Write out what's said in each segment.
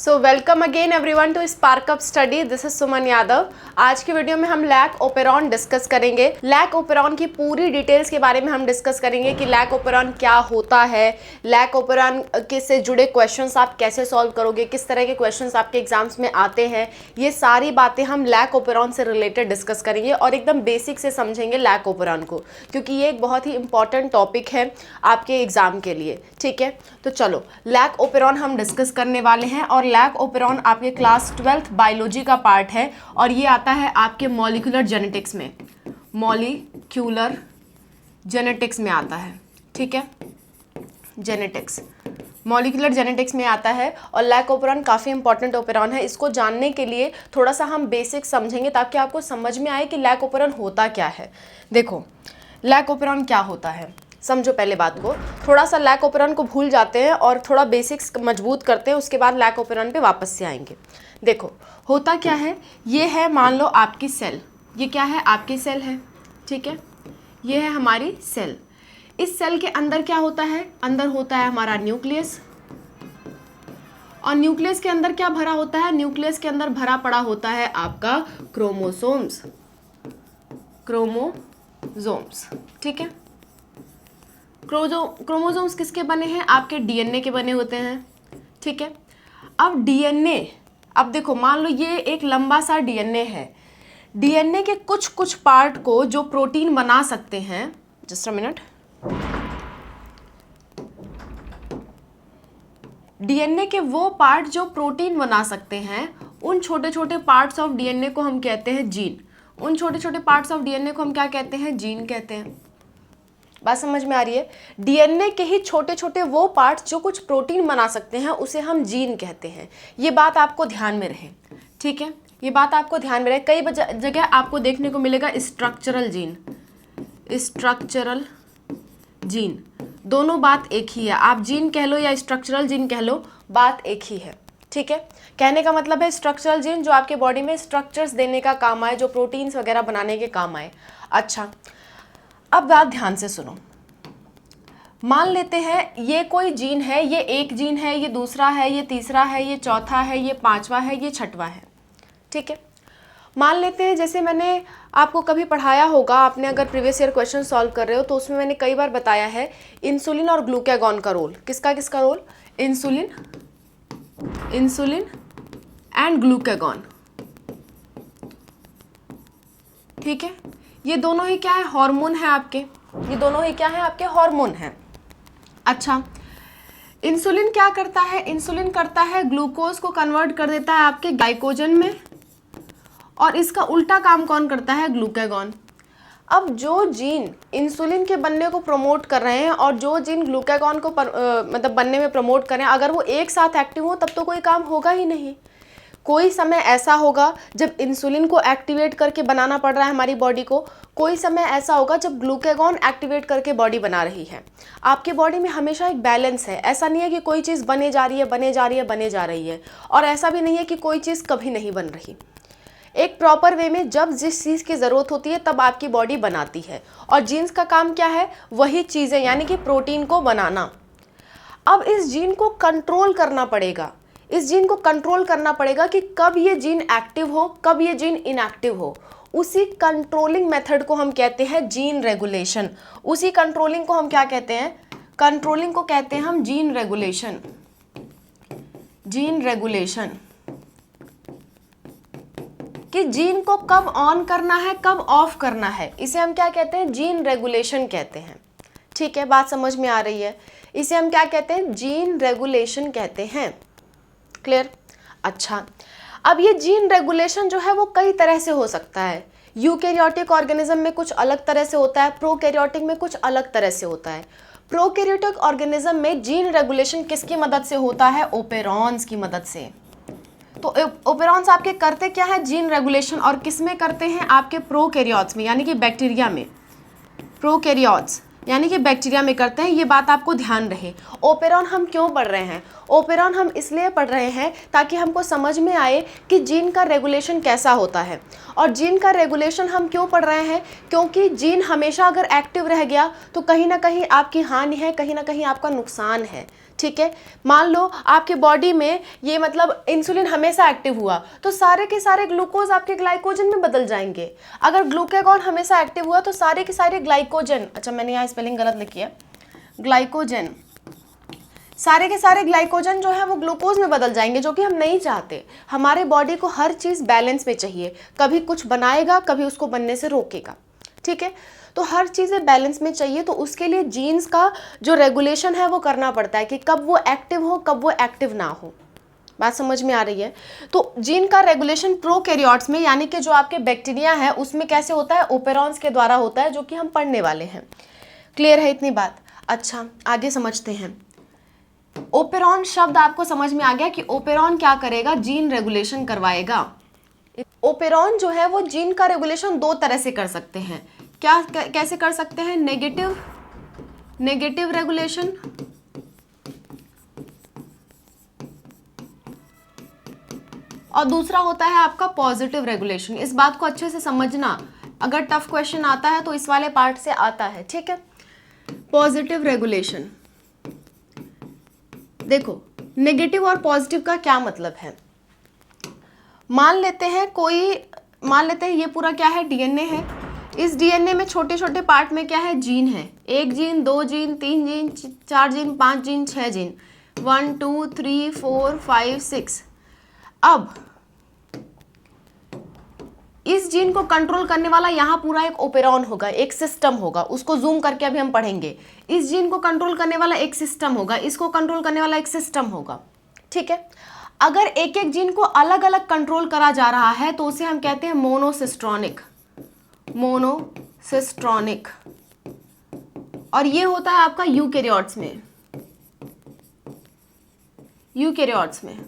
So welcome again everyone to spark up study. This is Suman Yadav. आज की video में हम लैक ओपेरॉन डिस्कस करेंगे। लैक ओपेरॉन की पूरी डिटेल्स के बारे में हम डिस्कस करेंगे कि लैक ओपेरॉन क्या होता है, लैक ओपेरॉन के से जुड़े क्वेश्चंस आप कैसे सॉल्व करोगे, किस तरह के क्वेश्चंस आपके एग्जाम्स में आते हैं, ये सारी बातें हम लैक ओपेरॉन से रिलेटेड डिस्कस करेंगे और एकदम बेसिक से समझेंगे लैक ओपेरॉन को, क्योंकि ये एक बहुत ही इंपॉर्टेंट टॉपिक है आपके एग्जाम के लिए। ठीक है, तो चलो लैक ओपेरॉन हम डिस्कस करने वाले हैं। और लैक ओपेरॉन आपके क्लास 12th बायोलॉजी का पार्ट है और ये आता है आपके मॉलिक्यूलर जेनेटिक्स में, मॉलिक्यूलर जेनेटिक्स में आता है। ठीक है, जेनेटिक्स, मॉलिक्यूलर जेनेटिक्स में आता है और लैक ओपेरॉन काफ़ी इंपॉर्टेंट ओपेरॉन है। इसको जानने के लिए थोड़ा सा हम बेसिक समझेंगे ताकि आपको समझ में आए कि लैक ओपेरॉन होता क्या है। देखो लैक ओपेरॉन क्या होता है, समझो पहले बात को। थोड़ा सा लैक ओपेरॉन को भूल जाते हैं और थोड़ा बेसिक्स मजबूत करते हैं, उसके बाद लैक ओपेरॉन पे वापस से आएंगे। देखो होता क्या है, ये है मान लो आपकी सेल, ये क्या है आपकी सेल है। ठीक है, ये है हमारी सेल। इस सेल के अंदर क्या होता है, अंदर होता है हमारा न्यूक्लियस। और न्यूक्लियस के अंदर क्या भरा होता है, न्यूक्लियस के अंदर भरा पड़ा होता है आपका क्रोमोसोम्स, क्रोमोसोम्स। ठीक है, क्रोमोसोम्स किसके बने हैं, आपके डीएनए के बने होते हैं। ठीक है, अब डीएनए, अब देखो मान लो ये एक लंबा सा डीएनए है। डीएनए के कुछ कुछ पार्ट को जो प्रोटीन बना सकते हैं, जस्ट अ मिनट, डीएनए के वो पार्ट जो प्रोटीन बना सकते हैं, उन छोटे छोटे पार्ट्स ऑफ डीएनए को हम कहते हैं जीन। उन छोटे छोटे पार्ट्स ऑफ डीएनए को हम क्या कहते हैं, जीन कहते हैं। बात समझ में आ रही है? डीएनए के ही छोटे छोटे वो पार्ट्स जो कुछ प्रोटीन बना सकते हैं उसे हम जीन कहते हैं। ये बात आपको ध्यान में रहे। ठीक है, ये बात आपको ध्यान में रहे। कई जगह आपको देखने को मिलेगा स्ट्रक्चरल जीन, स्ट्रक्चरल जीन, दोनों बात एक ही है। आप जीन कह लो या स्ट्रक्चरल जीन कह लो, बात एक ही है। ठीक है, कहने का मतलब है स्ट्रक्चरल जीन जो आपके बॉडी में स्ट्रक्चर्स देने का काम आए, जो प्रोटीन्स वगैरह बनाने के काम आए। अच्छा, अब बात ध्यान से सुनो। मान लेते हैं ये कोई जीन है, ये एक जीन है, ये दूसरा है, ये तीसरा है, ये चौथा है, ये पांचवा है, ये छठवां है। ठीक है, मान लेते हैं जैसे मैंने आपको कभी पढ़ाया होगा, आपने अगर प्रीवियस ईयर क्वेश्चन सॉल्व कर रहे हो तो उसमें मैंने कई बार बताया है इंसुलिन और ग्लूकागॉन का रोल। किसका किसका role, insulin, insulin and glucagon. ठीक है, ये दोनों ही क्या है, हार्मोन है आपके, ये दोनों ही क्या है आपके, हार्मोन है। अच्छा, इंसुलिन क्या करता है, इंसुलिन करता है ग्लूकोज को कन्वर्ट कर देता है आपके ग्लाइकोजन में, और इसका उल्टा काम कौन करता है, ग्लूकागॉन। अब जो जीन इंसुलिन के बनने को प्रमोट कर रहे हैं और जो जीन ग्लूकागॉन को मतलब बनने में प्रमोट कर रहे हैं, अगर वो एक साथ एक्टिव हो तब तो कोई काम होगा ही नहीं। कोई समय ऐसा होगा जब इंसुलिन को एक्टिवेट करके बनाना पड़ रहा है हमारी बॉडी को, कोई समय ऐसा होगा जब ग्लूकागॉन एक्टिवेट करके बॉडी बना रही है। आपकी बॉडी में हमेशा एक बैलेंस है, ऐसा नहीं है कि कोई चीज़ बने जा रही है, बने जा रही है, बने जा रही है, और ऐसा भी नहीं है कि कोई चीज़ कभी नहीं बन रही। एक प्रॉपर वे में जब जिस चीज़ की ज़रूरत होती है तब आपकी बॉडी बनाती है, और जीन्स का काम क्या है, वही चीज़ें यानी कि प्रोटीन को बनाना। अब इस जीन को कंट्रोल करना पड़ेगा, इस जीन को कंट्रोल करना पड़ेगा कि कब ये जीन एक्टिव हो, कब ये जीन इनएक्टिव हो। उसी कंट्रोलिंग मेथड को हम कहते हैं जीन रेगुलेशन। उसी कंट्रोलिंग को हम क्या कहते हैं, कंट्रोलिंग को कहते हैं हम जीन रेगुलेशन, जीन रेगुलेशन। कि जीन को कब ऑन करना है, कब ऑफ करना है, इसे हम क्या कहते हैं, जीन रेगुलेशन कहते हैं। ठीक है, बात समझ में आ रही है? इसे हम क्या कहते हैं, जीन रेगुलेशन कहते हैं। क्लियर? अच्छा, अब ये जीन रेगुलेशन जो है वो कई तरह से हो सकता है। यूकैरियोटिक ऑर्गेनिज्म में कुछ अलग तरह से होता है, प्रोकैरियोटिक में कुछ अलग तरह से होता है। प्रोकैरियोटिक ऑर्गेनिज्म में जीन रेगुलेशन किसकी मदद से होता है, ओपेरॉन्स की मदद से। तो ओपेरॉन्स आपके करते क्या है, जीन रेगुलेशन, और किस में करते हैं, आपके प्रोकैरियोट्स में यानी कि बैक्टीरिया में, प्रोकैरियोट्स यानी कि बैक्टीरिया में करते हैं। ये बात आपको ध्यान रहे। ओपेरॉन हम क्यों पढ़ रहे हैं, ओपेरॉन हम इसलिए पढ़ रहे हैं ताकि हमको समझ में आए कि जीन का रेगुलेशन कैसा होता है। और जीन का रेगुलेशन हम क्यों पढ़ रहे हैं, क्योंकि जीन हमेशा अगर एक्टिव रह गया तो कहीं ना कहीं आपकी हानि है, कहीं ना कहीं आपका नुकसान है। ठीक है। मान लो आपके बॉडी में ये मतलब इंसुलिन हमेशा एक्टिव हुआ तो सारे के सारे ग्लूकोज आपके ग्लाइकोजन में बदल जाएंगे। अगर ग्लूकागॉन हमेशा एक्टिव हुआ तो सारे के सारे ग्लाइकोजन, अच्छा मैंने यहाँ स्पेलिंग गलत लिखी है, ग्लाइकोजन, सारे के सारे ग्लाइकोजन जो है वो ग्लूकोज में बदल जाएंगे, जो कि हम नहीं चाहते। हमारे बॉडी को हर चीज़ बैलेंस में चाहिए, कभी कुछ बनाएगा कभी उसको बनने से रोकेगा, ठीक है। तो हर चीज़ें बैलेंस में चाहिए, तो उसके लिए जीन्स का जो रेगुलेशन है वो करना पड़ता है कि कब वो एक्टिव हो कब वो एक्टिव ना हो। बात समझ में आ रही है? तो जीन का रेगुलेशन प्रोकैरियोट्स में यानी कि जो आपके बैक्टीरिया है उसमें कैसे होता है? ओपेरॉन्स के द्वारा होता है, जो कि हम पढ़ने वाले हैं। क्लियर है इतनी बात? अच्छा आगे समझते हैं। ओपेरॉन शब्द आपको समझ में आ गया कि ओपेरॉन क्या करेगा? जीन रेगुलेशन करवाएगा। ओपेरॉन जो है वो जीन का रेगुलेशन दो तरह से कर सकते हैं। क्या कैसे कर सकते हैं? नेगेटिव रेगुलेशन और दूसरा होता है आपका पॉजिटिव रेगुलेशन। इस बात को अच्छे से समझना, अगर टफ क्वेश्चन आता है तो इस वाले पार्ट से आता है, ठीक है। पॉजिटिव रेगुलेशन, देखो नेगेटिव और पॉजिटिव का क्या मतलब है। मान लेते हैं ये पूरा क्या है? डीएनए है। इस डीएनए में छोटे छोटे पार्ट में क्या है? जीन है। 1 gene, 2 gene, 3 gene, 4 gene, 5 gene, 6 gene, 1 2 3 4 5 6। अब इस जीन को कंट्रोल करने वाला यहाँ पूरा एक ओपेरॉन होगा, एक सिस्टम होगा, उसको जूम करके अभी हम पढ़ेंगे। इस जीन को कंट्रोल करने वाला एक सिस्टम होगा, इसको कंट्रोल करने वाला एक सिस्टम होगा, ठीक है। अगर एक एक जीन को अलग अलग कंट्रोल करा जा रहा है तो उसे हम कहते हैं मोनोसिस्ट्रॉनिक। और ये होता है आपका यूकैरियोट्स में।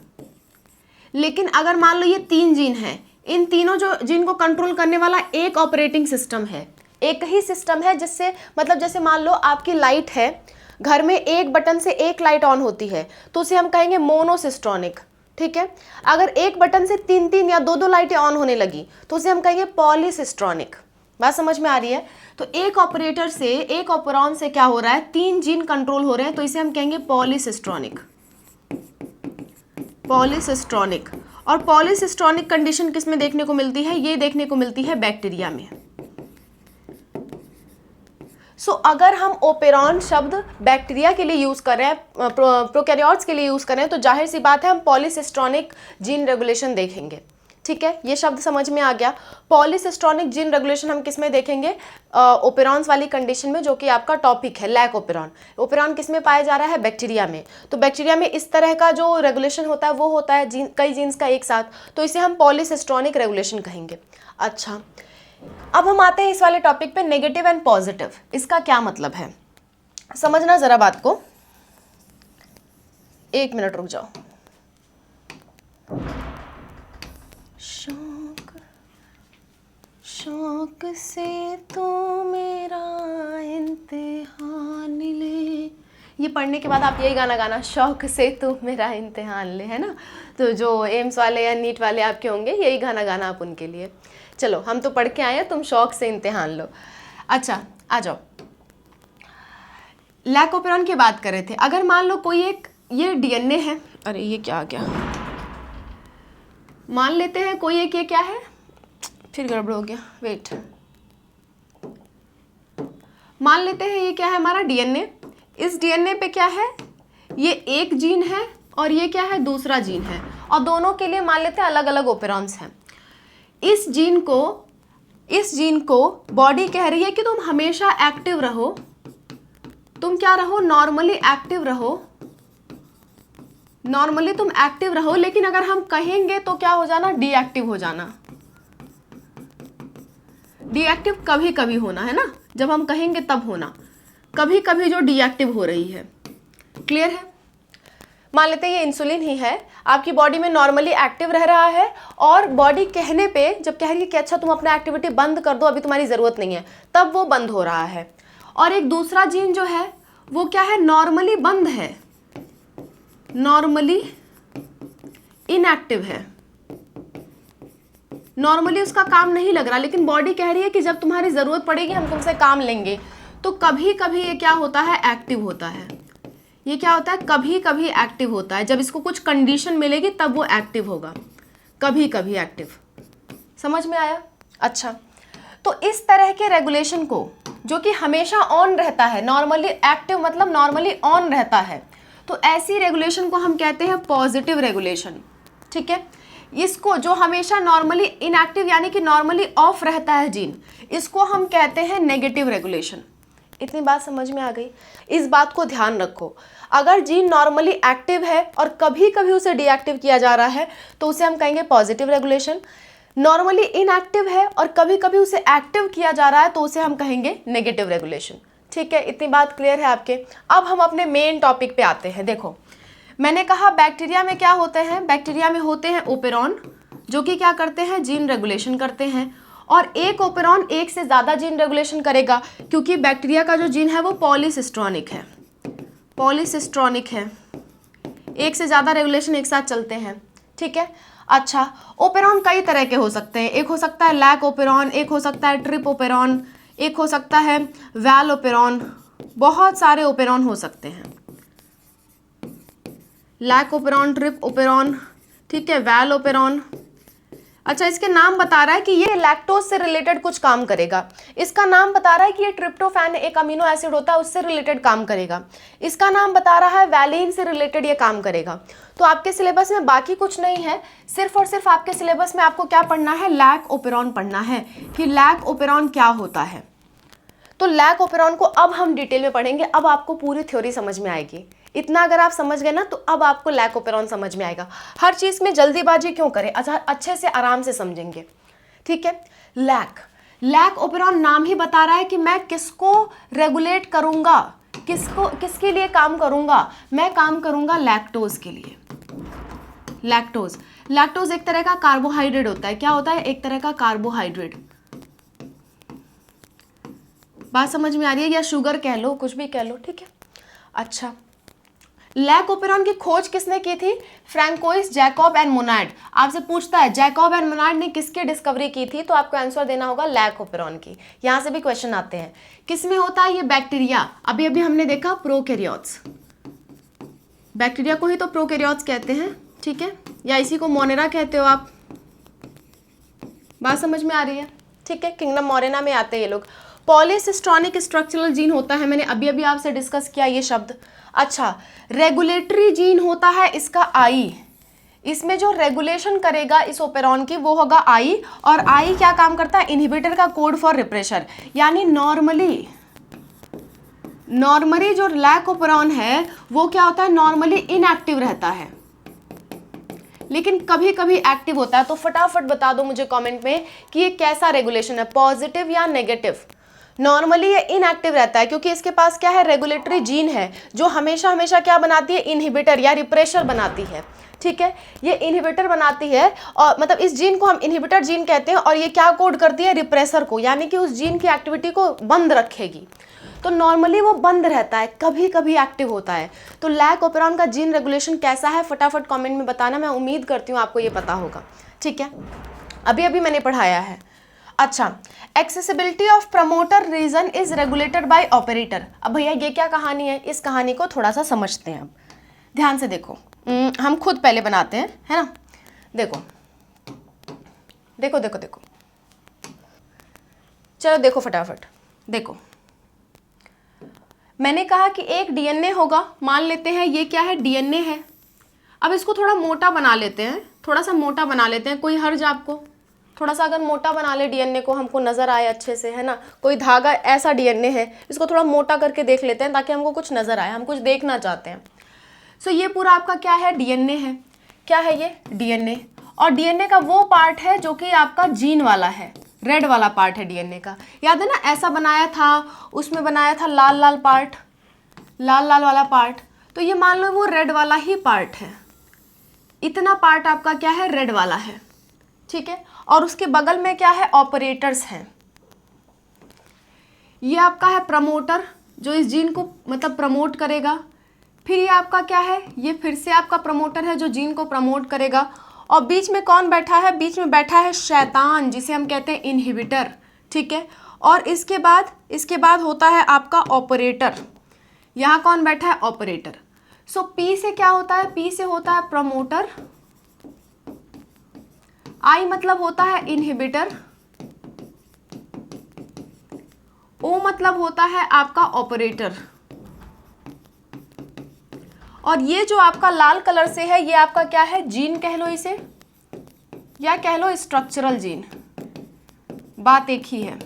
लेकिन अगर मान लो ये 3 जीन है, इन तीनों जो जीन को कंट्रोल करने वाला एक ऑपरेटिंग सिस्टम है, एक ही सिस्टम है, जिससे मतलब जैसे मान लो आपकी लाइट है, घर में एक बटन से एक लाइट ऑन होती है तो उसे हम कहेंगे मोनोसिस्ट्रॉनिक, ठीक है। अगर एक बटन से 3 या 2 लाइटें ऑन होने लगी तो उसे हम कहेंगे पॉलीसिस्ट्रॉनिक। बात समझ में आ रही है? तो एक ऑपरेटर से, एक ऑपरॉन से क्या हो रहा है? 3 जीन कंट्रोल हो रहे हैं, तो इसे हम कहेंगे पॉलीसिस्ट्रॉनिक। और पॉलीसिस्ट्रॉनिक कंडीशन किस में देखने को मिलती है? ये देखने को मिलती है बैक्टीरिया में। अगर हम ओपेरॉन शब्द बैक्टीरिया के लिए यूज कर रहे हैं, प्रोकैरियोट्स के लिए यूज कर रहे हैं, तो जाहिर सी बात है हम पॉलीसिस्ट्रॉनिक जीन रेगुलेशन देखेंगे, ठीक है। ये शब्द समझ में आ गया। पॉलीसिस्ट्रॉनिक जीन रेगुलेशन हम किस में देखेंगे? ओपेरॉन्स वाली कंडीशन में, जो कि आपका टॉपिक है लैक ओपेरॉन। ओपेरॉन किस में पाया जा रहा है? बैक्टीरिया में। तो बैक्टीरिया में इस तरह का जो रेगुलेशन होता है वो होता है कई जीन्स का एक साथ, तो इसे हम पॉलीसिस्ट्रॉनिक रेगुलेशन कहेंगे। अच्छा अब हम आते हैं इस वाले टॉपिक पे, नेगेटिव एंड पॉजिटिव। इसका क्या मतलब है समझना जरा बात को। 1 मिनट रुक जाओ। शौक से तो मेरा इम्तिहान ले, ये पढ़ने के बाद आप यही गाना गाना, शौक से तू मेरा इम्तिहान ले, है ना। तो जो एम्स वाले या नीट वाले आपके होंगे, यही गाना गाना आप उनके लिए। चलो हम तो पढ़ के आए हैं, तुम शौक से इम्तिहान लो। अच्छा आ जाओ, लैक ओपेरॉन की बात कर रहे थे। अगर मान लो कोई एक ये डीएनए है, अरे ये क्या आ गया, मान लेते हैं कोई एक ये क्या है, फिर गड़बड़ हो गया, वेट, मान लेते हैं ये क्या है हमारा डीएनए। इस डीएनए पे क्या है? ये एक जीन है और ये क्या है? दूसरा जीन है, और दोनों के लिए मान लेते हैं अलग अलग ओपेरॉन्स हैं। इस जीन को बॉडी कह रही है कि तुम हमेशा एक्टिव रहो, तुम क्या रहो? नॉर्मली एक्टिव रहो, नॉर्मली तुम एक्टिव रहो। लेकिन अगर हम कहेंगे तो क्या हो जाना? डीएक्टिव हो जाना। डीएक्टिव कभी कभी होना, है ना, जब हम कहेंगे तब होना, कभी कभी जो डीएक्टिव हो रही है। क्लियर है? मान लेते हैं ये इंसुलिन ही है, आपकी बॉडी में नॉर्मली एक्टिव रह रहा है, और बॉडी कहने पे जब कह रही है कि अच्छा तुम अपना एक्टिविटी बंद कर दो, अभी तुम्हारी ज़रूरत नहीं है, तब वो बंद हो रहा है। और एक दूसरा जीन जो है वो क्या है? नॉर्मली बंद है, नॉर्मली इनएक्टिव है, नॉर्मली उसका काम नहीं लग रहा, लेकिन बॉडी कह रही है कि जब तुम्हारी ज़रूरत पड़ेगी हम तुमसे काम लेंगे। तो कभी कभी ये क्या होता है? एक्टिव होता है। ये क्या होता है, कभी कभी एक्टिव होता है, जब इसको कुछ कंडीशन मिलेगी तब वो एक्टिव होगा, कभी कभी एक्टिव। समझ में आया? अच्छा, तो इस तरह के रेगुलेशन को जो कि हमेशा ऑन रहता है, नॉर्मली एक्टिव मतलब नॉर्मली ऑन रहता है, तो ऐसी रेगुलेशन को हम कहते हैं पॉजिटिव रेगुलेशन। ठीक है, इसको जो हमेशा नॉर्मली इनएक्टिव यानी कि नॉर्मली ऑफ रहता है जीन, इसको हम कहते हैं नेगेटिव रेगुलेशन। इतनी बात समझ में आ गई? इस बात को ध्यान रखो, अगर जीन नॉर्मली एक्टिव है और कभी कभी उसे डीएक्टिव किया जा रहा है तो उसे हम कहेंगे पॉजिटिव रेगुलेशन। नॉर्मली इनएक्टिव है और कभी कभी उसे एक्टिव किया जा रहा है तो उसे हम कहेंगे नेगेटिव रेगुलेशन। ठीक है, इतनी बात क्लियर है आपके? अब हम अपने मेन टॉपिक पे आते हैं। देखो, मैंने कहा बैक्टीरिया में क्या होते हैं, बैक्टीरिया में होते हैं ओपेरॉन, जो कि क्या करते हैं, जीन रेगुलेशन करते हैं। और एक ओपेरॉन एक से ज़्यादा जीन रेगुलेशन करेगा, क्योंकि बैक्टीरिया का जो जीन है वो पॉलीसिस्ट्रॉनिक है, पॉलीसिस्ट्रॉनिक है, एक से ज़्यादा रेगुलेशन एक साथ चलते हैं। ठीक है, अच्छा, ओपेरॉन कई तरह के हो सकते हैं, एक हो सकता है लैक ओपेरॉन, एक हो सकता है ट्रिप ओपेरॉन, एक हो सकता है वैल ओपेरॉन, बहुत सारे ओपेरॉन हो सकते हैं, लैक ओपेरॉन, ट्रिप ओपेरॉन, ठीक है, वैल ओपेरॉन। अच्छा, इसके नाम बता रहा है कि ये लैक्टोज से रिलेटेड कुछ काम करेगा, इसका नाम बता रहा है कि ये ट्रिप्टोफैन एक अमीनो एसिड होता है उससे रिलेटेड काम करेगा, इसका नाम बता रहा है वैलिन से रिलेटेड ये काम करेगा। तो आपके सिलेबस में बाकी कुछ नहीं है, सिर्फ और सिर्फ आपके सिलेबस में आपको क्या पढ़ना है, लैक ओपेरॉन पढ़ना है कि लैक ओपेरॉन क्या होता है। तो लैक ओपेरॉन को अब हम डिटेल में पढ़ेंगे, अब आपको पूरी थ्योरी समझ में आएगी। इतना अगर आप समझ गए ना तो अब आपको लैक ओपेरॉन समझ में आएगा। हर चीज़ में जल्दीबाजी क्यों करें, अच्छा अच्छे से आराम से समझेंगे। ठीक है, लैक ओपेरॉन नाम ही बता रहा है कि मैं किसको रेगुलेट करूंगा, किसके लिए काम करूंगा, मैं काम करूंगा लैक्टोज के लिए। लैक्टोज एक तरह का कार्बोहाइड्रेट होता है, क्या होता है, एक तरह का कार्बोहाइड्रेट। बात समझ में आ रही है? या शुगर कह लो, कुछ भी कह लो। ठीक है, अच्छा, लैक ओपेरॉन की खोज किसने की थी, फ्रैंकोइस जैकब एंड मोनाड। आपसे पूछता है जैकब एंड मोनाड ने किसकी डिस्कवरी की थी, तो आपको आंसर देना होगा लैक ओपेरॉन की। यहां से भी क्वेश्चन आते हैं, किसमें होता है ये बैक्टीरिया, अभी अभी हमने देखा प्रोकैरियोट्स, बैक्टीरिया को ही तो प्रोकैरियोट्स कहते हैं। ठीक है, या इसी को मोनेरा कहते हो आप। बात समझ में आ रही है? ठीक है, किंगडम मोरेना में आते हैं ये लोग। पॉलीसिस्ट्रॉनिक स्ट्रक्चरल जीन होता है, मैंने अभी अभी आपसे डिस्कस किया ये शब्द। अच्छा, रेगुलेटरी जीन होता है इसका आई, इसमें जो रेगुलेशन करेगा इस ओपेरॉन की वो होगा आई, और आई क्या काम करता है, इनहिबिटर का कोड फॉर रिप्रेशर। यानी नॉर्मली जो लैक ओपेरॉन है वो क्या होता है, नॉर्मली इनएक्टिव रहता है, लेकिन कभी कभी एक्टिव होता है। तो फटाफट बता दो मुझे कमेंट में कि ये कैसा रेगुलेशन है, पॉजिटिव या नेगेटिव। नॉर्मली ये इनएक्टिव रहता है क्योंकि इसके पास क्या है, रेगुलेटरी जीन है जो हमेशा हमेशा क्या बनाती है, इनहिबिटर या रिप्रेशर बनाती है। ठीक है, ये इनहिबिटर बनाती है, और मतलब इस जीन को हम इनहिबिटर जीन कहते हैं, और ये क्या कोड करती है, रिप्रेसर को, यानी कि उस जीन की एक्टिविटी को बंद रखेगी। तो नॉर्मली वो बंद रहता है, कभी कभी एक्टिव होता है। तो लैक ओपेरॉन का जीन रेगुलेशन कैसा है, फटाफट कमेंट में बताना, मैं उम्मीद करती हूँ आपको ये पता होगा। ठीक है, अभी अभी मैंने पढ़ाया है। अच्छा, accessibility of promoter region is regulated by operator. अब भैया ये क्या कहानी है, इस कहानी को थोड़ा सा समझते हैं। अब ध्यान से देखो, हम खुद पहले बनाते हैं, है ना। देखो देखो देखो देखो, चलो देखो फटाफट देखो। मैंने कहा कि एक डीएनए होगा, मान लेते हैं ये क्या है, डीएनए है। अब इसको थोड़ा मोटा बना लेते हैं, थोड़ा सा मोटा बना लेते हैं, कोई हर्ज आपको, थोड़ा सा अगर मोटा बना ले डीएनए को, हमको नजर आए अच्छे से, है ना। कोई धागा ऐसा डीएनए है, इसको थोड़ा मोटा करके देख लेते हैं ताकि हमको कुछ नजर आए, हम कुछ देखना चाहते हैं। सो ये पूरा आपका क्या है, डीएनए है। क्या है ये, डीएनए। और डीएनए का वो पार्ट है जो कि आपका जीन वाला है, रेड वाला पार्ट है डीएनए का। याद है ना, ऐसा बनाया था, उसमें बनाया था लाल लाल पार्ट, लाल लाल वाला पार्ट। तो ये मान लो वो रेड वाला ही पार्ट है, इतना पार्ट आपका क्या है, रेड वाला है। ठीक है, और उसके बगल में क्या है, ऑपरेटर्स हैं। ये आपका है प्रमोटर, जो इस जीन को मतलब प्रमोट करेगा। फिर ये आपका क्या है, ये फिर से आपका प्रमोटर है जो जीन को प्रमोट करेगा। और बीच में कौन बैठा है, बीच में बैठा है शैतान, जिसे हम कहते हैं इनहिबिटर। ठीक है, और इसके बाद होता है आपका ऑपरेटर। यहाँ कौन बैठा है, ऑपरेटर। सो पी से क्या होता है, पी से होता है प्रमोटर, आई मतलब होता है इनहिबिटर, ओ मतलब होता है आपका ऑपरेटर, और ये जो आपका लाल कलर से है ये आपका क्या है, जीन कह लो इसे, या कह लो स्ट्रक्चरल जीन, बात एक ही है,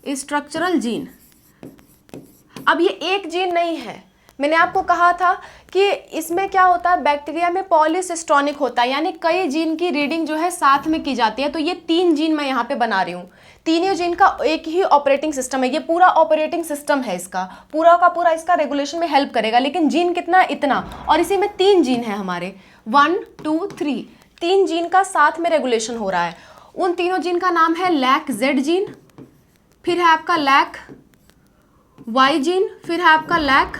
स्ट्रक्चरल जीन। अब ये एक जीन नहीं है, मैंने आपको कहा था कि इसमें क्या होता है, बैक्टीरिया में पॉलीसिस्टोनिक होता है, यानी कई जीन की रीडिंग जो है साथ में की जाती है। तो ये 3 जीन मैं यहाँ पे बना रही हूँ, तीनों जीन का एक ही ऑपरेटिंग सिस्टम है, ये पूरा ऑपरेटिंग सिस्टम है इसका, पूरा का पूरा इसका रेगुलेशन में हेल्प करेगा। लेकिन जीन कितना, इतना, और इसी में 3 जीन है हमारे, 1 2 3, 3 जीन का साथ में रेगुलेशन हो रहा है। उन तीनों जीन का नाम है लैक जेड जीन, फिर है आपका लैक वाई जीन, फिर है आपका लैक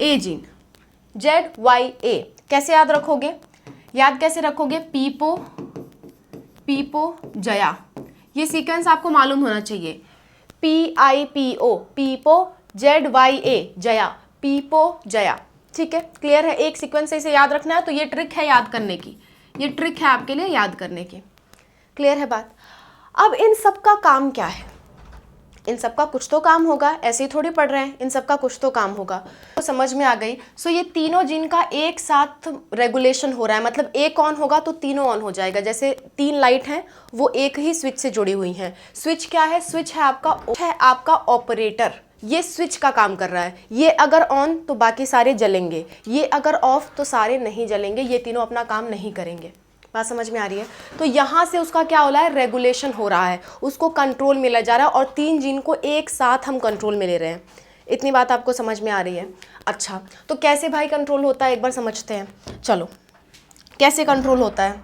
ए जीन, जेड वाई ए। कैसे याद रखोगे, याद कैसे रखोगे, पीपो पीपो जया, ये सीक्वेंस आपको मालूम होना चाहिए, PIPO पीपो, ZYA जया, पीपो जया, ठीक है, क्लियर है। एक सीक्वेंस से इसे याद रखना है, तो ये ट्रिक है याद करने की, ये ट्रिक है आपके लिए याद करने की, क्लियर है बात। अब इन सब का काम क्या है, इन सब का कुछ तो काम होगा, ऐसे ही थोड़ी पढ़ रहे हैं, इन सब का कुछ तो काम होगा, तो समझ में आ गई। सो ये तीनों जीन का एक साथ रेगुलेशन हो रहा है, मतलब एक ऑन होगा तो तीनों ऑन हो जाएगा। जैसे 3 लाइट हैं वो एक ही स्विच से जुड़ी हुई हैं। स्विच क्या है, स्विच है आपका ऑपरेटर, ये स्विच का काम कर रहा है, ये अगर ऑन तो बाकी सारे जलेंगे, ये अगर ऑफ तो सारे नहीं जलेंगे, ये तीनों अपना काम नहीं करेंगे। बात समझ में आ रही है। तो यहाँ से उसका क्या हो रहा है, रेगुलेशन हो रहा है, उसको कंट्रोल में ले जा रहा है, और 3 जीन को एक साथ हम कंट्रोल में ले रहे हैं। इतनी बात आपको समझ में आ रही है। अच्छा, तो कैसे भाई कंट्रोल होता है एक बार समझते हैं। चलो कैसे कंट्रोल होता है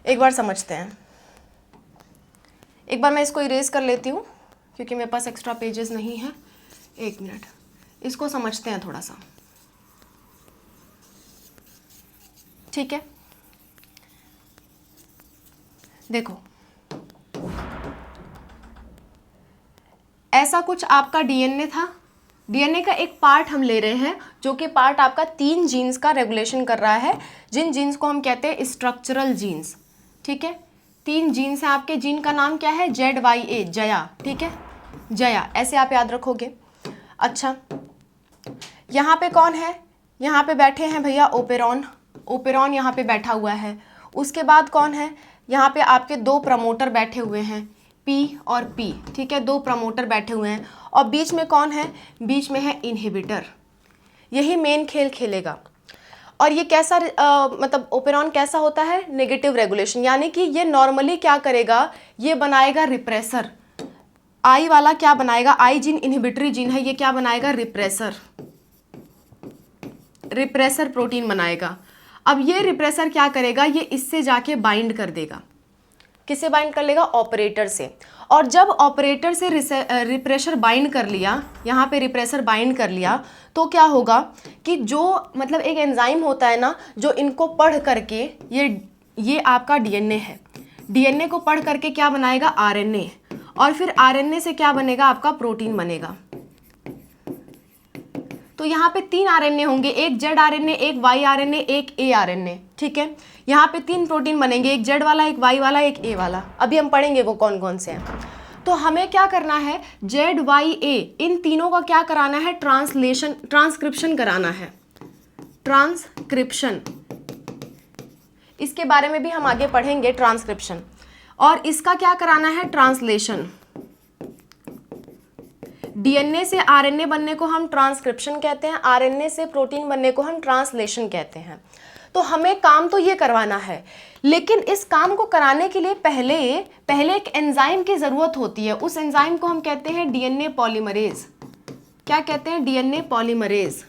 एक बार समझते हैं। एक बार मैं इसको इरेज कर लेती हूँ क्योंकि मेरे पास एक्स्ट्रा पेजेस नहीं है। 1 मिनट, इसको समझते हैं थोड़ा सा, ठीक है। देखो ऐसा कुछ आपका डीएनए था, डीएनए का एक पार्ट हम ले रहे हैं जो कि पार्ट आपका 3 जीन्स का रेगुलेशन कर रहा है, जिन जीन्स को हम कहते हैं स्ट्रक्चरल जीन्स, ठीक है। 3 जीन्स हैं आपके, जीन का नाम क्या है, ZYA जया, ठीक है, जया, ऐसे आप याद रखोगे। अच्छा, यहाँ पे कौन है, यहाँ पे बैठे हैं भैया ओपेरॉन, ओपेरॉन यहाँ पे बैठा हुआ है। उसके बाद कौन है, यहाँ पे आपके 2 प्रमोटर बैठे हुए हैं, P और P, ठीक है, 2 प्रमोटर बैठे हुए हैं, और बीच में कौन है, बीच में है इनहिबिटर। यही मेन खेल खेलेगा। और ये कैसा मतलब ओपेरॉन कैसा होता है, नेगेटिव रेगुलेशन, यानी कि ये नॉर्मली क्या करेगा, ये बनाएगा रिप्रेसर। आई वाला क्या बनाएगा, आई जीन इनहिबिटरी जीन है, ये क्या बनाएगा, रिप्रेसर, रिप्रेसर प्रोटीन बनाएगा। अब ये रिप्रेसर क्या करेगा, ये इससे जाके बाइंड कर देगा, किससे बाइंड कर लेगा, ऑपरेटर से। और जब ऑपरेटर से रिप्रेसर बाइंड कर लिया, यहाँ पे रिप्रेसर बाइंड कर लिया, तो क्या होगा कि जो मतलब एक एंजाइम होता है ना, जो इनको पढ़ करके ये आपका डीएनए है, डीएनए को पढ़ करके क्या बनाएगा, आरएनए, और फिर आरएनए से क्या बनेगा, आपका प्रोटीन बनेगा। तो यहाँ पे 3 आरएनए होंगे, एक जेड आरएनए, एक वाई आरएनए, एक ए आरएनए, ठीक है। यहाँ पे 3 प्रोटीन बनेंगे, एक जेड वाला, एक वाई वाला, एक ए वाला। अभी हम पढ़ेंगे वो कौन कौन से हैं। तो हमें क्या करना है, जेड वाई ए इन तीनों का क्या कराना है, ट्रांसक्रिप्शन कराना है, ट्रांसक्रिप्शन। इसके बारे में भी हम आगे पढ़ेंगे, ट्रांसक्रिप्शन। और इसका क्या कराना है, ट्रांसलेशन। डीएनए से आरएनए बनने को हम ट्रांसक्रिप्शन कहते हैं, आरएनए से प्रोटीन बनने को हम ट्रांसलेशन कहते हैं। तो हमें काम तो ये करवाना है, लेकिन इस काम को कराने के लिए पहले एक एंजाइम की जरूरत होती है। उस एंजाइम को हम कहते हैं डीएनए पॉलीमरेज। क्या कहते हैं, डीएनए पॉलीमरेज।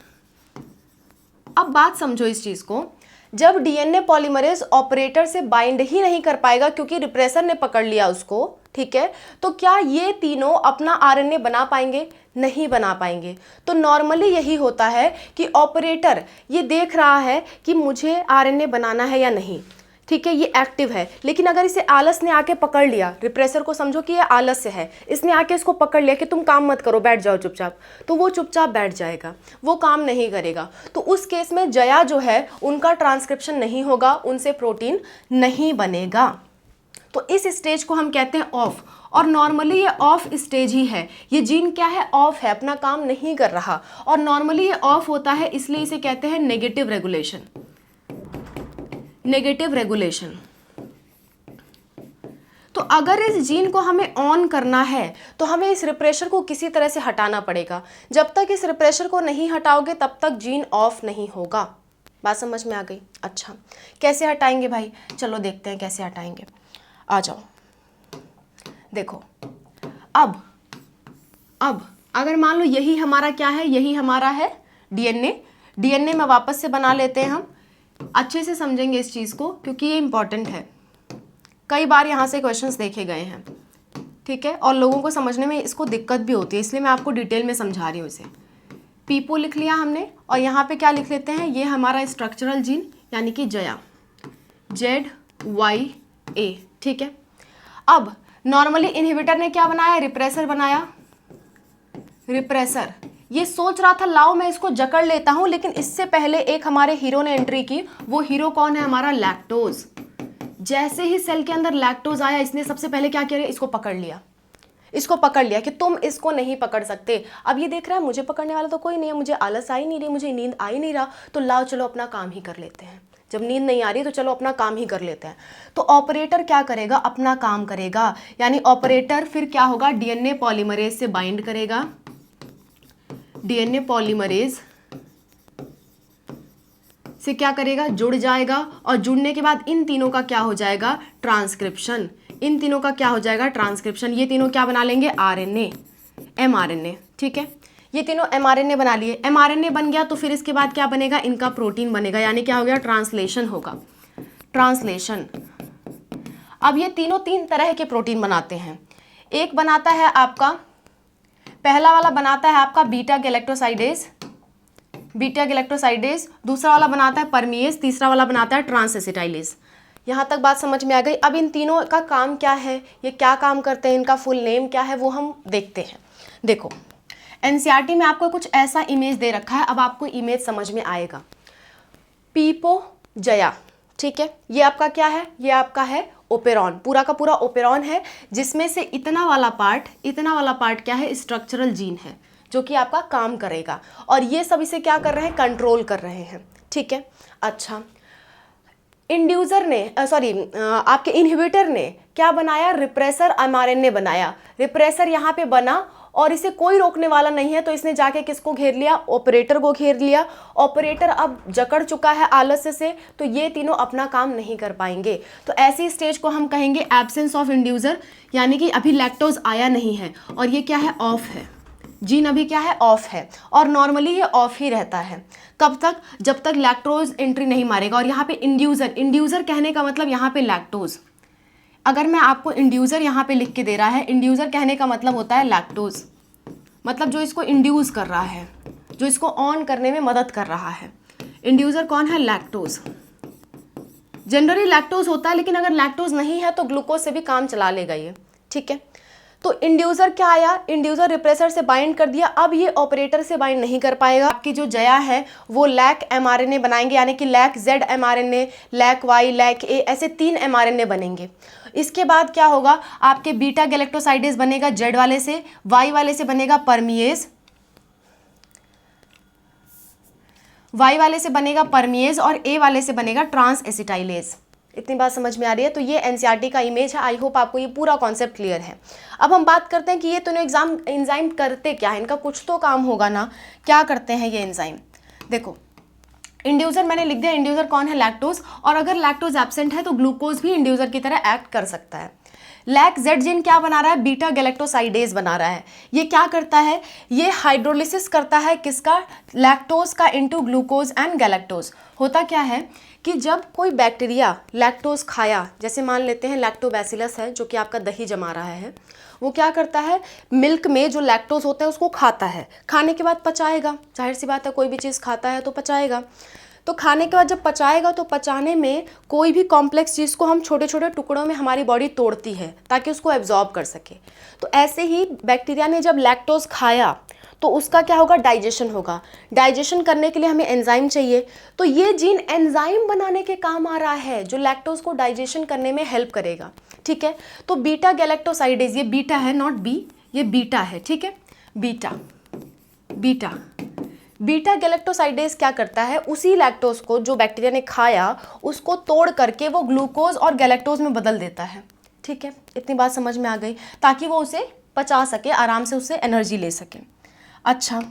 अब बात समझो इस चीज को, जब डीएनए पॉलीमरेज ऑपरेटर से बाइंड ही नहीं कर पाएगा क्योंकि रिप्रेसर ने पकड़ लिया उसको, ठीक है, तो क्या ये तीनों अपना आरएनए बना पाएंगे, नहीं बना पाएंगे। तो नॉर्मली यही होता है कि ऑपरेटर ये देख रहा है कि मुझे आरएनए बनाना है या नहीं, ठीक है, ये एक्टिव है। लेकिन अगर इसे आलस ने आके पकड़ लिया, रिप्रेसर को समझो कि ये आलस्य है, इसने आके इसको पकड़ लिया कि तुम काम मत करो, बैठ जाओ चुपचाप, तो वो चुपचाप बैठ जाएगा, वो काम नहीं करेगा। तो उस केस में जया जो है उनका ट्रांसक्रिप्शन नहीं होगा, उनसे प्रोटीन नहीं बनेगा। तो इस स्टेज को हम कहते हैं ऑफ, और नॉर्मली ये ऑफ स्टेज ही है। ये जीन क्या है, ऑफ है, अपना काम नहीं कर रहा, और नॉर्मली ये ऑफ होता है, इसलिए इसे कहते हैं नेगेटिव रेगुलेशन। Negative regulation. तो अगर इस जीन को हमें ऑन करना है तो हमें इस रिप्रेशर को किसी तरह से हटाना पड़ेगा। जब तक इस रिप्रेशर को नहीं हटाओगे तब तक जीन ऑफ नहीं होगा। बात समझ में आ गई? अच्छा, कैसे हटाएंगे भाई? चलो देखते हैं कैसे हटाएंगे। आ जाओ, देखो। अब अगर मान लो यही हमारा क्या है, यही हमारा है डीएनए में वापस से बना लेते हैं हम। अच्छे से समझेंगे इस चीज़ को क्योंकि ये इंपॉर्टेंट है। कई बार यहाँ से क्वेश्चंस देखे गए हैं, ठीक है, और लोगों को समझने में इसको दिक्कत भी होती है, इसलिए मैं आपको डिटेल में समझा रही हूँ इसे। पीपो लिख लिया हमने, और यहाँ पे क्या लिख लेते हैं, ये हमारा स्ट्रक्चरल जीन यानी कि जया, ZYA, ठीक है। अब नॉर्मली इनहिबिटर ने क्या बनाया, रिप्रेसर बनाया। रिप्रेसर ये सोच रहा था लाओ मैं इसको जकड़ लेता हूं, लेकिन इससे पहले एक हमारे हीरो ने एंट्री की। वो हीरो कौन है, हमारा लैक्टोज। जैसे ही सेल के अंदर लैक्टोज आया, इसने सबसे पहले क्या किया, इसको पकड़ लिया। इसको पकड़ लिया कि तुम इसको नहीं पकड़ सकते। अब ये देख रहा है मुझे पकड़ने वाला तो कोई नहीं है, मुझे आलस आ ही नहीं रही, मुझे नींद आ ही नहीं रहा, तो लाओ चलो अपना काम ही कर लेते हैं। जब नींद नहीं आ रही तो चलो अपना काम ही कर लेते हैं। तो ऑपरेटर क्या करेगा, अपना काम करेगा। यानी ऑपरेटर फिर क्या होगा, डीएनए पॉलीमरेज से बाइंड करेगा। डीएनए पॉलीमरेज से क्या करेगा, जुड़ जाएगा, और जुड़ने के बाद इन तीनों का क्या हो जाएगा, ट्रांसक्रिप्शन। इन तीनों का क्या हो जाएगा, ट्रांसक्रिप्शन। ये तीनों क्या बना लेंगे, आरएनए, एमआरएनए, ठीक है। ये तीनों एमआरएनए बना लिए। एमआरएनए बन गया तो फिर इसके बाद क्या बनेगा, इनका प्रोटीन बनेगा, यानी क्या हो गया, ट्रांसलेशन होगा। ट्रांसलेशन। अब ये तीनों तीन तरह के प्रोटीन बनाते हैं। एक बनाता है आपका, पहला वाला बनाता है आपका बीटा गैलेक्टोसाइडेज, दूसरा वाला बनाता है परमिएज, तीसरा वाला बनाता है ट्रांसएसिटाइलेज। यहाँ तक बात समझ में आ गई? अब इन तीनों का काम क्या है, ये क्या काम करते हैं, इनका फुल नेम क्या है, वो हम देखते हैं। देखो एनसीईआरटी में आपको कुछ ऐसा इमेज दे रखा है, अब आपको इमेज समझ में आएगा। पीपो जया, ठीक है, ये आपका क्या है, ये आपका है ओपेरॉन, पूरा का पूरा ओपेरॉन है, जिसमें से इतना वाला पार्ट क्या है, स्ट्रक्चरल जीन है, जो कि आपका काम करेगा, और ये सब इसे क्या कर रहे हैं, कंट्रोल कर रहे हैं, ठीक है। अच्छा, इंड्यूसर ने आपके इनहिबिटर ने क्या बनाया, रिप्रेसर एमआरएनए बनाया। रिप्रेसर यहाँ पे बना और इसे कोई रोकने वाला नहीं है, तो इसने जाके किसको घेर लिया, ऑपरेटर को घेर लिया। ऑपरेटर अब जकड़ चुका है आलस्य से, तो ये तीनों अपना काम नहीं कर पाएंगे। तो ऐसी स्टेज को हम कहेंगे एब्सेंस ऑफ इंड्यूसर, यानी कि अभी लैक्टोज आया नहीं है, और ये क्या है, ऑफ है, जीन अभी क्या है, ऑफ है, और नॉर्मली ये ऑफ ही रहता है। कब तक, जब तक लैक्टोज एंट्री नहीं मारेगा। और यहाँ पे इंड्यूसर कहने का मतलब यहाँ पे लैक्टोज, अगर मैं आपको इंड्यूसर यहाँ पे लिख के दे रहा है, इंड्यूसर कहने का मतलब होता है लैक्टोज, मतलब जो इसको इंड्यूस कर रहा है, जो इसको ऑन करने में मदद कर रहा है। इंड्यूसर कौन है, लैक्टोज। जनरली लैक्टोज होता है, लेकिन अगर लैक्टोज नहीं है तो ग्लूकोज से भी काम चला लेगा ये, ठीक है। तो इंड्यूसर क्या आया, इंड्यूसर रिप्रेसर से बाइंड कर दिया, अब ये ऑपरेटर से बाइंड नहीं कर पाएगा। आपकी जो जया है वो लैक एमआरएनए बनाएंगे, यानी कि lac Z mRNA, lac Y, lac A, ऐसे 3 एमआरएनए बनेंगे। इसके बाद क्या होगा, आपके बीटा गैलेक्टोसाइडेज बनेगा जेड वाले से, वाई वाले से बनेगा परमिएज, और ए वाले से बनेगा ट्रांसएसिटाइलेज। इतनी बात समझ में आ रही है? तो ये एनसीईआरटी का इमेज है। आई होप आपको ये पूरा कॉन्सेप्ट क्लियर है। अब हम बात करते हैं कि ये तीनों एंजाइम करते क्या है, इनका कुछ तो काम होगा ना, क्या करते हैं ये एंजाइम। देखो इंड्यूसर मैंने लिख दिया, इंड्यूसर कौन है, लैक्टोज, और अगर लैक्टोज एब्सेंट है तो ग्लूकोज भी इंड्यूसर की तरह एक्ट कर सकता है। लैक जेड जीन क्या बना रहा है, बीटा गैलेक्टोसाइडेज बना रहा है। ये क्या करता है, ये हाइड्रोलिसिस करता है किसका, लैक्टोज का इनटू ग्लूकोज एंड गैलेक्टोज। होता क्या है कि जब कोई बैक्टीरिया लैक्टोज खाया, जैसे मान लेते हैं लैक्टोबैसिलस है जो कि आपका दही जमा रहा है, वो क्या करता है, मिल्क में जो लैक्टोज होता है उसको खाता है, खाने के बाद पचाएगा, जाहिर सी बात है कोई भी चीज़ खाता है तो पचाएगा। तो खाने के बाद जब पचाएगा तो पचाने में कोई भी कॉम्प्लेक्स चीज़ को हम छोटे छोटे टुकड़ों में हमारी बॉडी तोड़ती है ताकि उसको एब्जॉर्ब कर सके। तो ऐसे ही बैक्टीरिया ने जब लैक्टोज खाया तो उसका क्या होगा, डाइजेशन होगा। डाइजेशन करने के लिए हमें एंजाइम चाहिए, तो ये जीन एंजाइम बनाने के काम आ रहा है जो लैक्टोज को डाइजेशन करने में हेल्प करेगा। ठीक है, तो बीटा गैलेक्टोसाइडेज, ये बीटा है नॉट बी, ये बीटा है। ठीक है, बीटा बीटा बीटा गैलेक्टोसाइडेज क्या करता है, उसी लैक्टोज को जो बैक्टीरिया ने खाया उसको तोड़ करके वो ग्लूकोज और गैलेक्टोज में बदल देता है। ठीक है, इतनी बात समझ में आ गई, ताकि वो उसे पचा सके, आराम से उससे एनर्जी ले सके। अच्छा,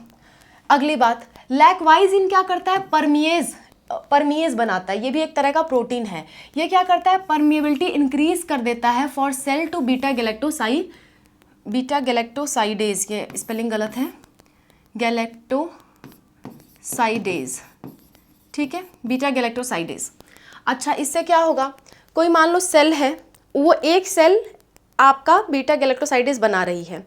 अगली बात, लैकवाइजिन क्या करता है, परमिएज बनाता है। ये भी एक तरह का प्रोटीन है। ये क्या करता है, परमिएबिलिटी इंक्रीज कर देता है for cell to beta galactosidase, ये स्पेलिंग गलत है, गैलेक्टोसाइडेज। ठीक है, बीटा गैलेक्टोसाइडेज। अच्छा, इससे क्या होगा, कोई मान लो सेल है, वो एक सेल आपका बीटा गैलेक्टोसाइडेज बना रही है,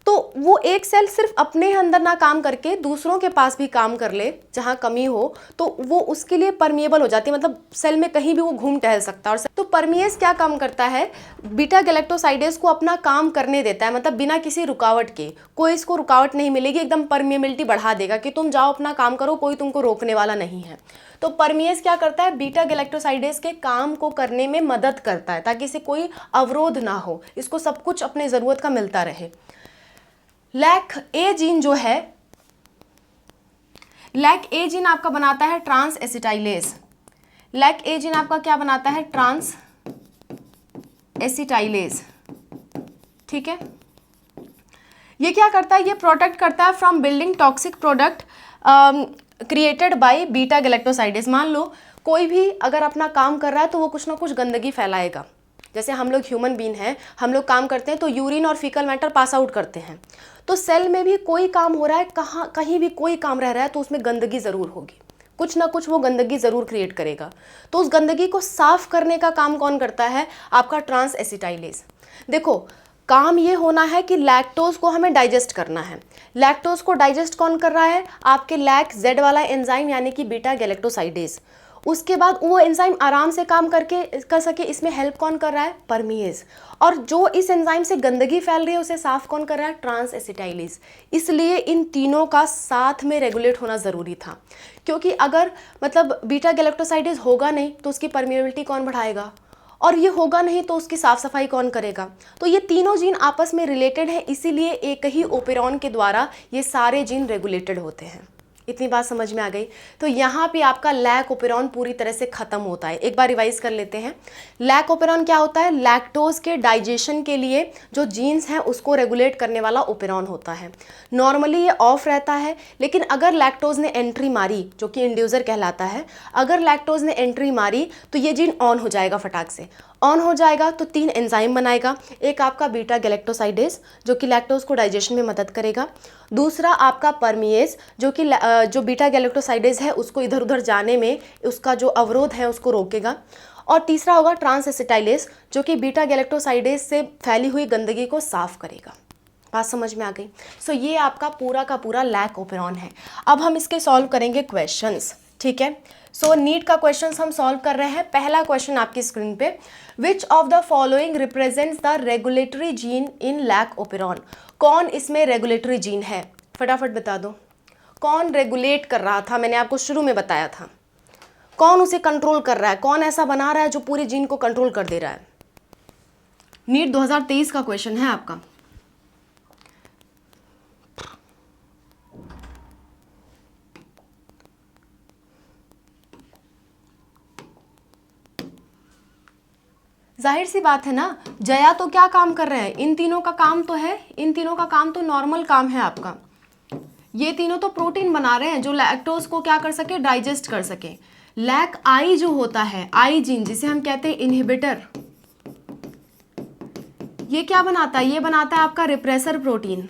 तो वो एक सेल सिर्फ अपने अंदर ना काम करके दूसरों के पास भी काम कर ले जहाँ कमी हो, तो वो उसके लिए परमिएबल हो जाती है, मतलब सेल में कहीं भी वो घूम टहल सकता है। और तो परमिएज क्या काम करता है, बीटा गैलेक्टोसाइडेज को अपना काम करने देता है, मतलब बिना किसी रुकावट के, कोई इसको रुकावट नहीं मिलेगी, एकदम परमिएबिलिटी बढ़ा देगा कि तुम जाओ अपना काम करो, कोई तुमको रोकने वाला नहीं है। तो परमिएज क्या करता है, बीटा गैलेक्टोसाइडेज के काम को करने में मदद करता है ताकि इसे कोई अवरोध ना हो, इसको सब कुछ अपने ज़रूरत का मिलता रहे। लैक ए जीन जो है, लैक ए जीन आपका बनाता है ट्रांस एसिटाइलेज। लैक ए जीन आपका क्या बनाता है, ट्रांस एसिटाइलेज। ठीक है, ये क्या करता है, ये प्रोटेक्ट करता है from building toxic product created by beta galactosidase. मान लो कोई भी अगर अपना काम कर रहा है तो वो कुछ ना कुछ गंदगी फैलाएगा। जैसे हम लोग ह्यूमन बीन हैं, हम लोग काम करते हैं तो यूरिन और फीकल मैटर पास आउट करते हैं, तो सेल में भी कोई काम हो रहा है, कहीं भी कोई काम रह रहा है तो उसमें गंदगी ज़रूर होगी, कुछ ना कुछ वो गंदगी ज़रूर क्रिएट करेगा। तो उस गंदगी को साफ करने का काम कौन करता है, आपका ट्रांस एसिटाइलेज। देखो, काम ये होना है कि लैक्टोज को हमें डाइजेस्ट करना है। लैक्टोज को डाइजेस्ट कौन कर रहा है, आपके लैक जेड वाला एंजाइम यानी कि बीटा गैलेक्टोसाइडेज। उसके बाद वो एंजाइम आराम से काम कर सके, इसमें हेल्प कौन कर रहा है, परमिएज। और जो इस एंजाइम से गंदगी फैल रही है उसे साफ कौन कर रहा है, ट्रांस एसिटाइलेज। इसलिए इन तीनों का साथ में रेगुलेट होना ज़रूरी था, क्योंकि अगर मतलब बीटा गैलेक्टोसाइडेज होगा नहीं तो उसकी परमिएबिलिटी कौन बढ़ाएगा, और ये होगा नहीं तो उसकी साफ सफाई कौन करेगा। तो ये तीनों जीन आपस में रिलेटेड है, इसीलिए एक ही ओपेरॉन के द्वारा ये सारे जीन रेगुलेटेड होते हैं। इतनी बात समझ में आ गई। तो यहाँ पे आपका लैक ओपेरॉन पूरी तरह से खत्म होता है। एक बार रिवाइज कर लेते हैं। लैक ओपेरॉन क्या होता है, लैक्टोज के डाइजेशन के लिए जो जीन्स हैं उसको रेगुलेट करने वाला ओपेरॉन होता है। नॉर्मली ये ऑफ रहता है, लेकिन अगर लैक्टोज ने एंट्री मारी, जो कि इंड्यूसर कहलाता है, अगर लैक्टोज ने एंट्री मारी तो ये जीन ऑन हो जाएगा, फटाक से ऑन हो जाएगा। तो 3 एंजाइम बनाएगा, एक आपका बीटा गैलेक्टोसाइडेज जो कि लैक्टोज को डाइजेशन में मदद करेगा, दूसरा आपका परमिएज जो बीटा गैलेक्टोसाइडेज है उसको इधर उधर जाने में, उसका जो अवरोध है उसको रोकेगा, और तीसरा होगा ट्रांस एसिटाइलेज जो कि बीटा गैलेक्टोसाइडेज से फैली हुई गंदगी को साफ करेगा। बात समझ में आ गई। सो ये आपका पूरा का पूरा लैक ओपेरॉन है। अब हम इसके सॉल्व करेंगे क्वेश्चंस, ठीक है। सो नीट का क्वेश्चन हम सॉल्व कर रहे हैं। पहला क्वेश्चन आपकी स्क्रीन पे, which of the following represents the regulatory gene in lac operon. कौन इसमें रेगुलेटरी जीन है, फटाफट बता दो। कौन रेगुलेट कर रहा था, मैंने आपको शुरू में बताया था, कौन उसे कंट्रोल कर रहा है, कौन ऐसा बना रहा है जो पूरे जीन को कंट्रोल कर दे रहा है। नीट 2023 का क्वेश्चन है आपका। जाहिर सी बात है ना, जया तो क्या काम कर रहे हैं, इन तीनों का काम तो है, इन तीनों का काम तो नॉर्मल काम है आपका। ये तीनों तो प्रोटीन बना रहे हैं जो लैक्टोज को क्या कर सके, डाइजेस्ट कर सके। लैक आई जो होता है, आई जीन जिसे हम कहते हैं इनहिबिटर, ये क्या बनाता है, ये बनाता है आपका रिप्रेसर प्रोटीन,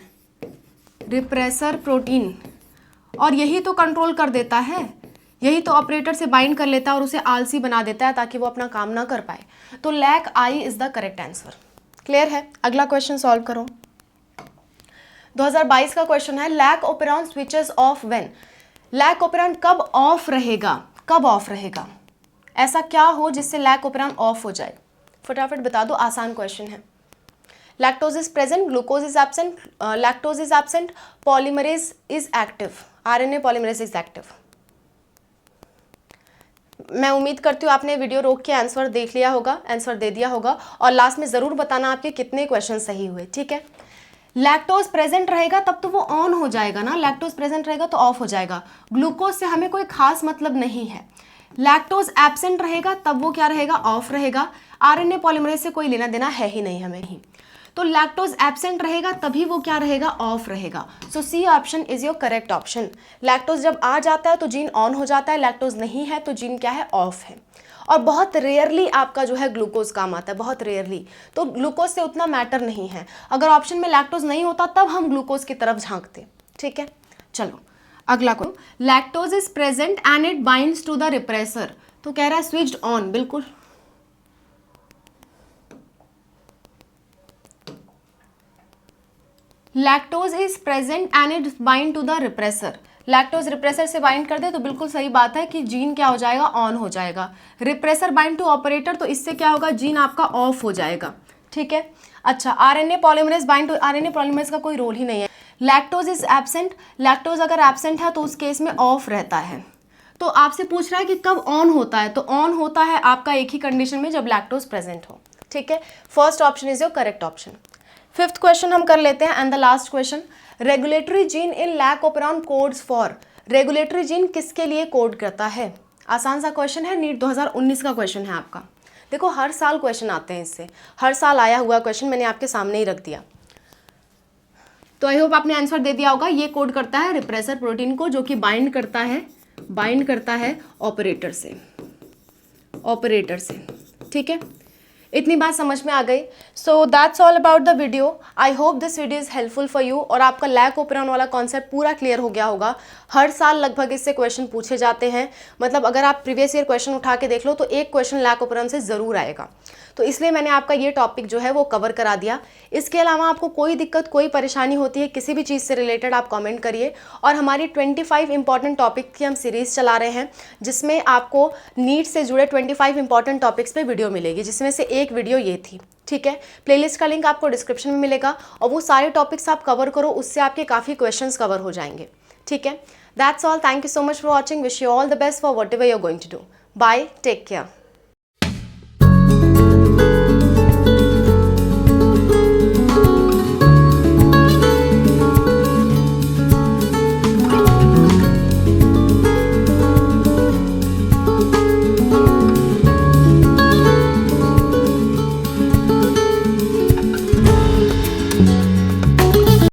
रिप्रेसर प्रोटीन, और यही तो कंट्रोल कर देता है, यही तो ऑपरेटर से बाइंड कर लेता है और उसे आलसी बना देता है ताकि वो अपना काम ना कर पाए। तो lac I is the correct answer. Clear है। अगला क्वेश्चन सॉल्व करो। 2022 का क्वेश्चन है, lac operon switches off when. Lac operon कब ऑफ रहेगा, कब ऑफ रहेगा? ऐसा क्या हो जिससे लैक ओपेरॉन ऑफ हो जाए? फटाफट बता दो, आसान क्वेश्चन है। Lactose is present, glucose is absent, lactose is absent, polymerase is active, RNA polymerase is active. मैं उम्मीद करती हूँ आपने वीडियो रोक के आंसर देख लिया होगा, आंसर दे दिया होगा, और लास्ट में ज़रूर बताना आपके कितने क्वेश्चन सही हुए, ठीक है। लैक्टोज प्रेजेंट रहेगा तब तो वो ऑन हो जाएगा ना, लैक्टोज प्रेजेंट रहेगा तो ऑफ हो जाएगा। ग्लूकोज से हमें कोई खास मतलब नहीं है। लैक्टोज एब्सेंट रहेगा तब वो क्या रहेगा? ऑफ रहेगा। आरएनए पॉलीमरेज से कोई लेना देना है ही नहीं हमें ही, तो लैक्टोज एब्सेंट रहेगा तभी वो क्या रहेगा? ऑफ रहेगा। So C option is your correct option. Lactose जब आ जाता है तो जीन ऑन हो जाता है, लैक्टोज नहीं है तो जीन क्या है? ऑफ है। और बहुत रेयरली आपका जो है ग्लूकोज काम आता है, बहुत रेयरली, तो ग्लूकोज से उतना मैटर नहीं है। अगर ऑप्शन में लैक्टोज नहीं होता तब हम ग्लूकोज की तरफ झांकते, ठीक है। चलो अगला को, lactose is present and it binds to the repressor, तो कह रहा है स्विच्ड ऑन, बिल्कुल। Lactose is present and it bind to the repressor, lactose repressor से बाइंड कर दे तो बिल्कुल सही बात है कि जीन क्या हो जाएगा? ऑन हो जाएगा। रिप्रेसर बाइंड टू ऑपरेटर, तो इससे क्या होगा? जीन आपका ऑफ हो जाएगा, ठीक है। अच्छा, RNA polymerase bind to, RNA polymerase का कोई रोल ही नहीं है। लैक्टोज इज एब्सेंट, लैक्टोज अगर एब्सेंट है तो उस केस में ऑफ रहता है। तो आपसे पूछ रहा है कि कब ऑन होता है, तो ऑन होता है आपका एक ही कंडीशन में, जब लैक्टोज प्रेजेंट हो, ठीक है। First option is your correct option. Fifth question हम कर लेते हैं and the last question. Regulatory gene in lac operon codes for, regulatory gene किसके लिए कोड करता है? आसान सा क्वेश्चन है, नीट 2019 का क्वेश्चन है आपका। देखो हर साल क्वेश्चन आते हैं इससे, हर साल आया हुआ क्वेश्चन मैंने आपके सामने ही रख दिया, तो आई होप आपने आंसर दे दिया होगा। ये कोड करता है रिप्रेसर प्रोटीन को, जो कि बाइंड करता है ऑपरेटर से, ठीक है। इतनी बात समझ में आ गई। So that's all about the video. I hope this video is helpful for you, और आपका लैक ओपेरॉन वाला कॉन्सेप्ट पूरा क्लियर हो गया होगा। हर साल लगभग इससे क्वेश्चन पूछे जाते हैं, मतलब अगर आप प्रीवियस ईयर क्वेश्चन उठा के देख लो तो एक क्वेश्चन लैक ओपेरॉन से ज़रूर आएगा, तो इसलिए मैंने आपका ये टॉपिक जो है वो कवर करा दिया। इसके अलावा आपको कोई दिक्कत, कोई परेशानी होती है किसी भी चीज़ से रिलेटेड, आप कमेंट करिए। और हमारी 25 इंपॉर्टेंट टॉपिक की हम सीरीज़ चला रहे हैं, जिसमें आपको नीट से जुड़े 25 इंपॉर्टेंट टॉपिक्स पे वीडियो मिलेगी, जिसमें से एक वीडियो ये थी, ठीक है। प्लेलिस्ट का लिंक आपको डिस्क्रिप्शन में मिलेगा, और वो सारे टॉपिक्स आप कवर करो, उससे आपके काफ़ी क्वेश्चंस कवर हो जाएंगे, ठीक है। That's all, thank you so much for watching, wish you all the best for whatever you are going to do. Bye, take care.